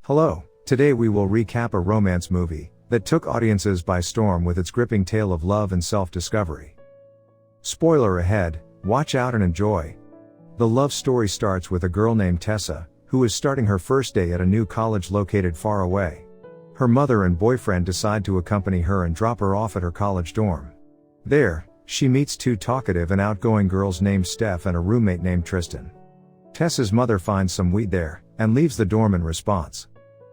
Hello, today we will recap a romance movie that took audiences by storm with its gripping tale of love and self-discovery. Spoiler ahead, watch out and enjoy. The love story starts with a girl named Tessa, who is starting her first day at a new college located far away. Her mother and boyfriend decide to accompany her and drop her off at her college dorm. There, she meets two talkative and outgoing girls named Steph and a roommate named Tristan. Tessa's mother finds some weed there, and leaves the dorm in response.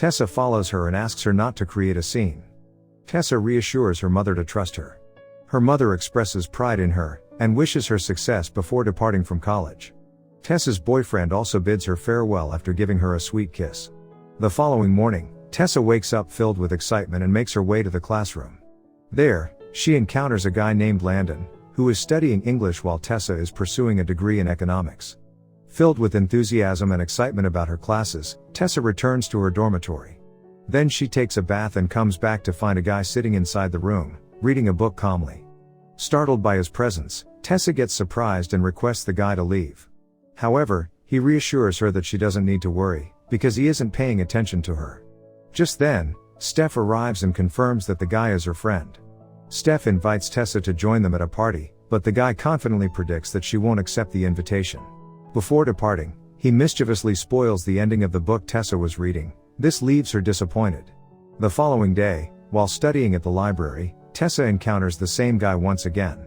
Tessa follows her and asks her not to create a scene. Tessa reassures her mother to trust her. Her mother expresses pride in her, and wishes her success before departing from college. Tessa's boyfriend also bids her farewell after giving her a sweet kiss. The following morning, Tessa wakes up filled with excitement and makes her way to the classroom. There, she encounters a guy named Landon, who is studying English while Tessa is pursuing a degree in economics. Filled with enthusiasm and excitement about her classes, Tessa returns to her dormitory. Then she takes a bath and comes back to find a guy sitting inside the room, reading a book calmly. Startled by his presence, Tessa gets surprised and requests the guy to leave. However, he reassures her that she doesn't need to worry, because he isn't paying attention to her. Just then, Steph arrives and confirms that the guy is her friend. Steph invites Tessa to join them at a party, but the guy confidently predicts that she won't accept the invitation. Before departing, he mischievously spoils the ending of the book Tessa was reading. This leaves her disappointed. The following day, while studying at the library, Tessa encounters the same guy once again.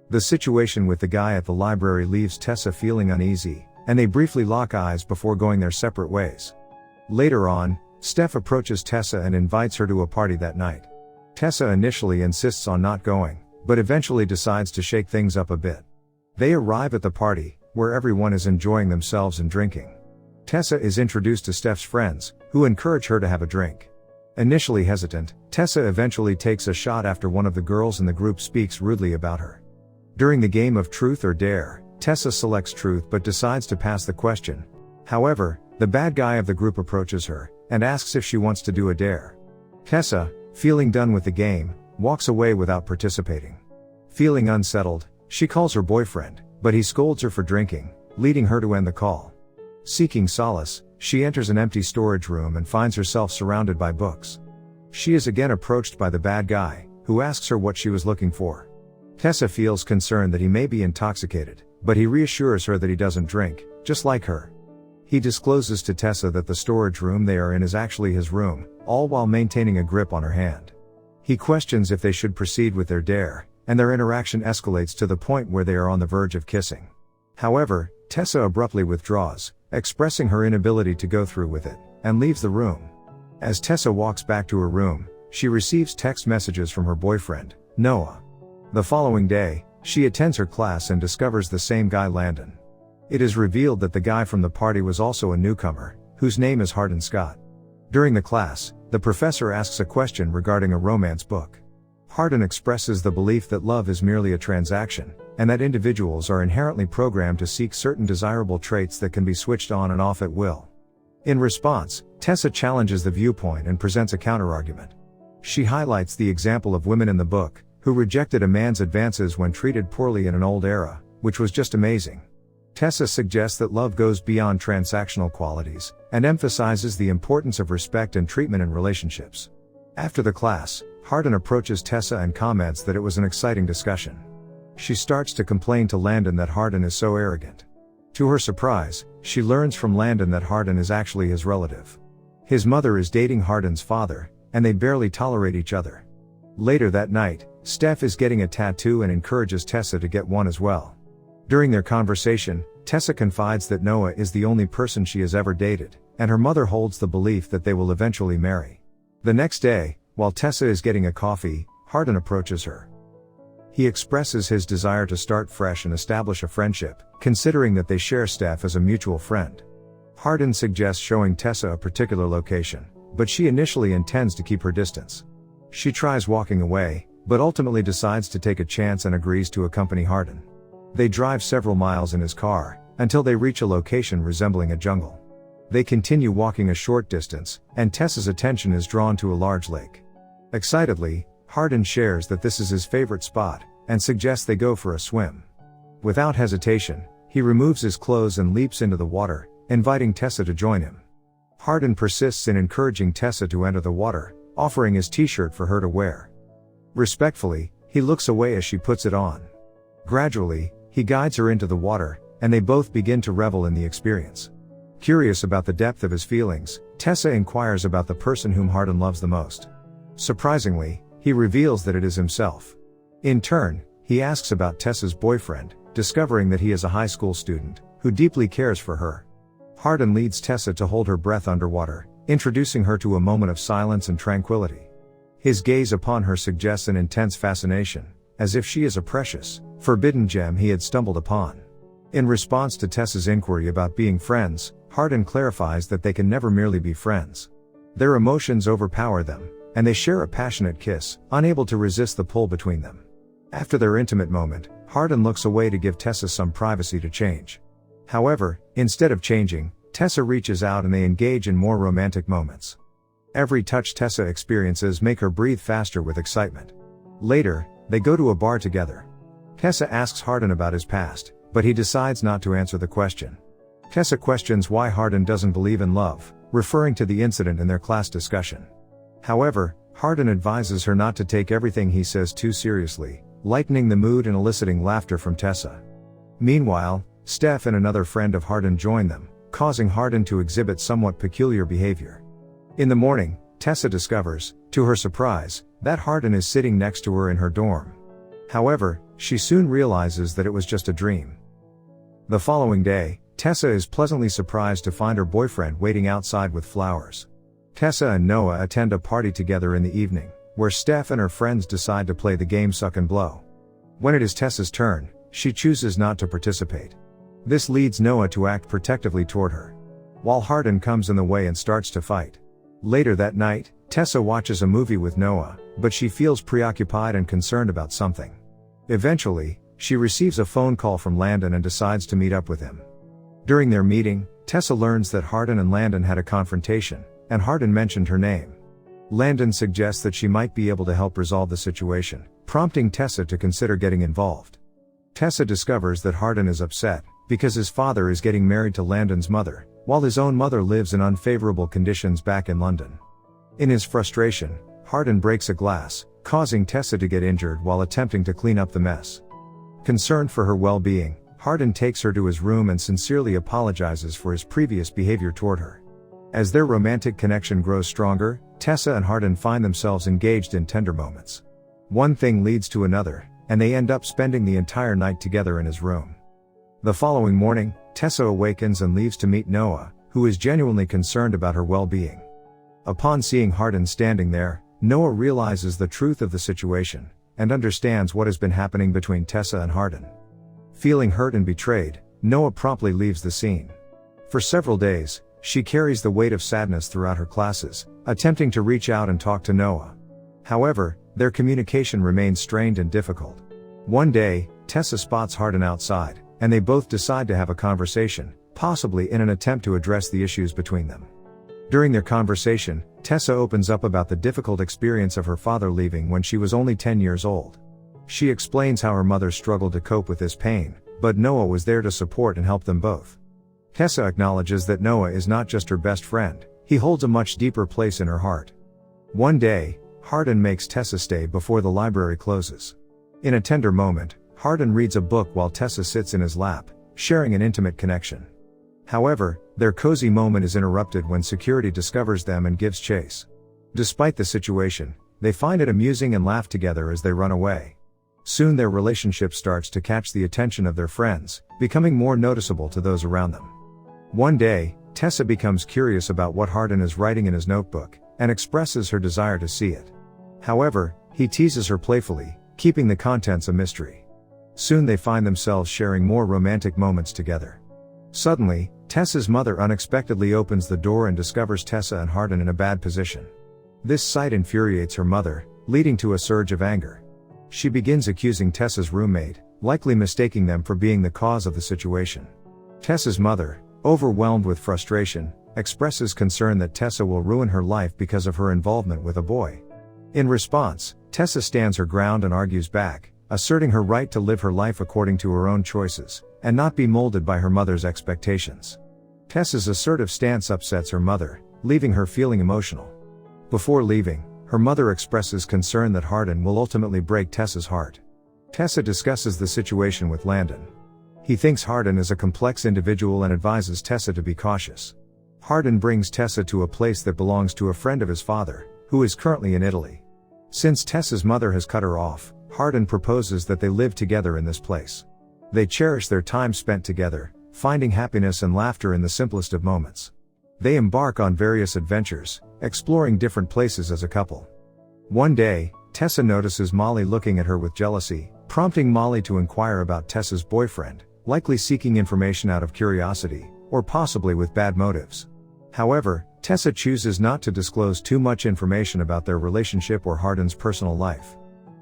The situation with the guy at the library leaves Tessa feeling uneasy, and they briefly lock eyes before going their separate ways. Later on, Steph approaches Tessa and invites her to a party that night. Tessa initially insists on not going, but eventually decides to shake things up a bit. They arrive at the party, where everyone is enjoying themselves and drinking. Tessa is introduced to Steph's friends, who encourage her to have a drink. Initially hesitant, Tessa eventually takes a shot after one of the girls in the group speaks rudely about her. During the game of Truth or Dare, Tessa selects Truth but decides to pass the question. However, the bad guy of the group approaches her, and asks if she wants to do a dare. Tessa, feeling done with the game, walks away without participating. Feeling unsettled, she calls her boyfriend, but he scolds her for drinking, leading her to end the call. Seeking solace, she enters an empty storage room and finds herself surrounded by books. She is again approached by the bad guy, who asks her what she was looking for. Tessa feels concerned that he may be intoxicated, but he reassures her that he doesn't drink, just like her. He discloses to Tessa that the storage room they are in is actually his room, all while maintaining a grip on her hand. He questions if they should proceed with their dare, and their interaction escalates to the point where they are on the verge of kissing. However, Tessa abruptly withdraws, expressing her inability to go through with it, and leaves the room. As Tessa walks back to her room, she receives text messages from her boyfriend, Noah. The following day, she attends her class and discovers the same guy Landon. It is revealed that the guy from the party was also a newcomer, whose name is Hardin Scott. During the class, the professor asks a question regarding a romance book. Hardin expresses the belief that love is merely a transaction, and that individuals are inherently programmed to seek certain desirable traits that can be switched on and off at will. In response, Tessa challenges the viewpoint and presents a counterargument. She highlights the example of women in the book, who rejected a man's advances when treated poorly in an old era, which was just amazing. Tessa suggests that love goes beyond transactional qualities, and emphasizes the importance of respect and treatment in relationships. After the class, Hardin approaches Tessa and comments that it was an exciting discussion. She starts to complain to Landon that Hardin is so arrogant. To her surprise, she learns from Landon that Hardin is actually his relative. His mother is dating Hardin's father, and they barely tolerate each other. Later that night, Steph is getting a tattoo and encourages Tessa to get one as well. During their conversation, Tessa confides that Noah is the only person she has ever dated, and her mother holds the belief that they will eventually marry. The next day, while Tessa is getting a coffee, Hardin approaches her. He expresses his desire to start fresh and establish a friendship, considering that they share Steph as a mutual friend. Hardin suggests showing Tessa a particular location, but she initially intends to keep her distance. She tries walking away, but ultimately decides to take a chance and agrees to accompany Hardin. They drive several miles in his car, until they reach a location resembling a jungle. They continue walking a short distance, and Tessa's attention is drawn to a large lake. Excitedly, Hardin shares that this is his favorite spot, and suggests they go for a swim. Without hesitation, he removes his clothes and leaps into the water, inviting Tessa to join him. Hardin persists in encouraging Tessa to enter the water, offering his t-shirt for her to wear. Respectfully, he looks away as she puts it on. Gradually, he guides her into the water, and they both begin to revel in the experience. Curious about the depth of his feelings, Tessa inquires about the person whom Hardin loves the most. Surprisingly, he reveals that it is himself. In turn, he asks about Tessa's boyfriend, discovering that he is a high school student, who deeply cares for her. Hardin leads Tessa to hold her breath underwater, introducing her to a moment of silence and tranquility. His gaze upon her suggests an intense fascination, as if she is a precious, forbidden gem he had stumbled upon. In response to Tessa's inquiry about being friends, Hardin clarifies that they can never merely be friends. Their emotions overpower them, and they share a passionate kiss, unable to resist the pull between them. After their intimate moment, Hardin looks away to give Tessa some privacy to change. However, instead of changing, Tessa reaches out and they engage in more romantic moments. Every touch Tessa experiences make her breathe faster with excitement. Later, they go to a bar together. Tessa asks Hardin about his past, but he decides not to answer the question. Tessa questions why Hardin doesn't believe in love, referring to the incident in their class discussion. However, Hardin advises her not to take everything he says too seriously, lightening the mood and eliciting laughter from Tessa. Meanwhile, Steph and another friend of Hardin join them, causing Hardin to exhibit somewhat peculiar behavior. In the morning, Tessa discovers, to her surprise, that Hardin is sitting next to her in her dorm. However, she soon realizes that it was just a dream. The following day, Tessa is pleasantly surprised to find her boyfriend waiting outside with flowers. Tessa and Noah attend a party together in the evening, where Steph and her friends decide to play the game Suck and Blow. When it is Tessa's turn, she chooses not to participate. This leads Noah to act protectively toward her, while Hardin comes in the way and starts to fight. Later that night, Tessa watches a movie with Noah, but she feels preoccupied and concerned about something. Eventually, she receives a phone call from Landon and decides to meet up with him. During their meeting, Tessa learns that Hardin and Landon had a confrontation, and Hardin mentioned her name. Landon suggests that she might be able to help resolve the situation, prompting Tessa to consider getting involved. Tessa discovers that Hardin is upset, because his father is getting married to Landon's mother, while his own mother lives in unfavorable conditions back in London. In his frustration, Hardin breaks a glass, causing Tessa to get injured while attempting to clean up the mess. Concerned for her well-being, Hardin takes her to his room and sincerely apologizes for his previous behavior toward her. As their romantic connection grows stronger, Tessa and Hardin find themselves engaged in tender moments. One thing leads to another, and they end up spending the entire night together in his room. The following morning, Tessa awakens and leaves to meet Noah, who is genuinely concerned about her well-being. Upon seeing Hardin standing there, Noah realizes the truth of the situation, and understands what has been happening between Tessa and Hardin. Feeling hurt and betrayed, Noah promptly leaves the scene. For several days, she carries the weight of sadness throughout her classes, attempting to reach out and talk to Noah. However, their communication remains strained and difficult. One day, Tessa spots Hardin outside, and they both decide to have a conversation, possibly in an attempt to address the issues between them. During their conversation, Tessa opens up about the difficult experience of her father leaving when she was only 10 years old. She explains how her mother struggled to cope with this pain, but Noah was there to support and help them both. Tessa acknowledges that Noah is not just her best friend, he holds a much deeper place in her heart. One day, Hardin makes Tessa stay before the library closes. In a tender moment, Hardin reads a book while Tessa sits in his lap, sharing an intimate connection. However, their cozy moment is interrupted when security discovers them and gives chase. Despite the situation, they find it amusing and laugh together as they run away. Soon their relationship starts to catch the attention of their friends, becoming more noticeable to those around them. One day, Tessa becomes curious about what Hardin is writing in his notebook, and expresses her desire to see it. However, he teases her playfully, keeping the contents a mystery. Soon they find themselves sharing more romantic moments together. Suddenly, Tessa's mother unexpectedly opens the door and discovers Tessa and Hardin in a bad position. This sight infuriates her mother, leading to a surge of anger. She begins accusing Tessa's roommate, likely mistaking them for being the cause of the situation. Tessa's mother, overwhelmed with frustration, expresses concern that Tessa will ruin her life because of her involvement with a boy. In response, Tessa stands her ground and argues back, asserting her right to live her life according to her own choices, and not be molded by her mother's expectations. Tessa's assertive stance upsets her mother, leaving her feeling emotional. Before leaving, her mother expresses concern that Hardin will ultimately break Tessa's heart. Tessa discusses the situation with Landon. He thinks Hardin is a complex individual and advises Tessa to be cautious. Hardin brings Tessa to a place that belongs to a friend of his father, who is currently in Italy. Since Tessa's mother has cut her off, Hardin proposes that they live together in this place. They cherish their time spent together, finding happiness and laughter in the simplest of moments. They embark on various adventures, exploring different places as a couple. One day, Tessa notices Molly looking at her with jealousy, prompting Molly to inquire about Tessa's boyfriend, likely seeking information out of curiosity, or possibly with bad motives. However, Tessa chooses not to disclose too much information about their relationship or Hardin's personal life.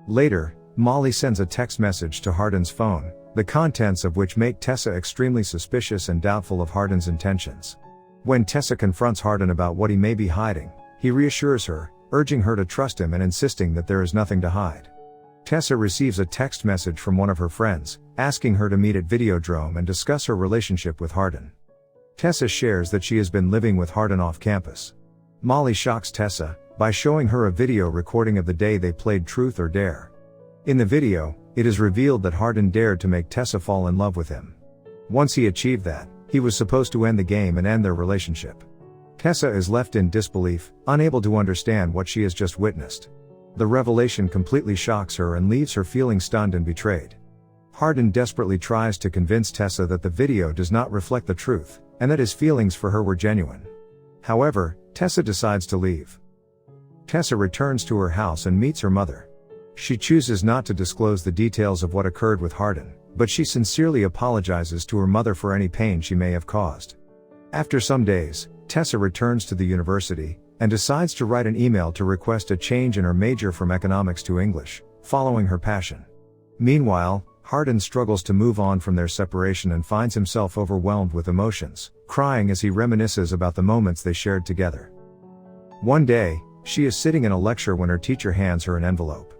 Later, Molly sends a text message to Hardin's phone, the contents of which make Tessa extremely suspicious and doubtful of Hardin's intentions. When Tessa confronts Hardin about what he may be hiding, he reassures her, urging her to trust him and insisting that there is nothing to hide. Tessa receives a text message from one of her friends, asking her to meet at Videodrome and discuss her relationship with Hardin. Tessa shares that she has been living with Hardin off campus. Molly shocks Tessa by showing her a video recording of the day they played Truth or Dare. In the video, it is revealed that Hardin dared to make Tessa fall in love with him. Once he achieved that, he was supposed to end the game and end their relationship. Tessa is left in disbelief, unable to understand what she has just witnessed. The revelation completely shocks her and leaves her feeling stunned and betrayed. Hardin desperately tries to convince Tessa that the video does not reflect the truth, and that his feelings for her were genuine. However, Tessa decides to leave. Tessa returns to her house and meets her mother. She chooses not to disclose the details of what occurred with Hardin, but she sincerely apologizes to her mother for any pain she may have caused. After some days, Tessa returns to the university, and decides to write an email to request a change in her major from economics to English, following her passion. Meanwhile, Hardin struggles to move on from their separation and finds himself overwhelmed with emotions, crying as he reminisces about the moments they shared together. One day, she is sitting in a lecture when her teacher hands her an envelope.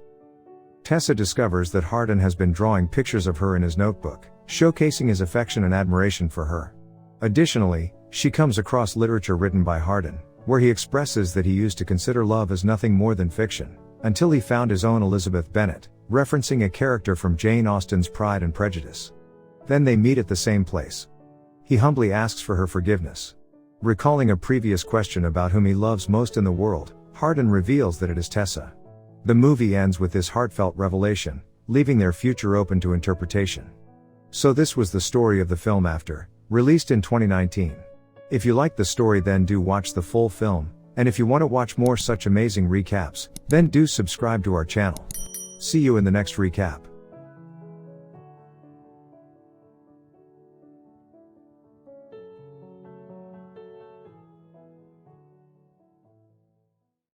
Tessa discovers that Hardin has been drawing pictures of her in his notebook, showcasing his affection and admiration for her. Additionally, she comes across literature written by Hardin, where he expresses that he used to consider love as nothing more than fiction, until he found his own Elizabeth Bennet, referencing a character from Jane Austen's Pride and Prejudice. Then they meet at the same place. He humbly asks for her forgiveness. Recalling a previous question about whom he loves most in the world, Hardin reveals that it is Tessa. The movie ends with this heartfelt revelation, leaving their future open to interpretation. So this was the story of the film After, released in 2019. If you liked the story, then do watch the full film, and if you want to watch more such amazing recaps, then do subscribe to our channel. See you in the next recap.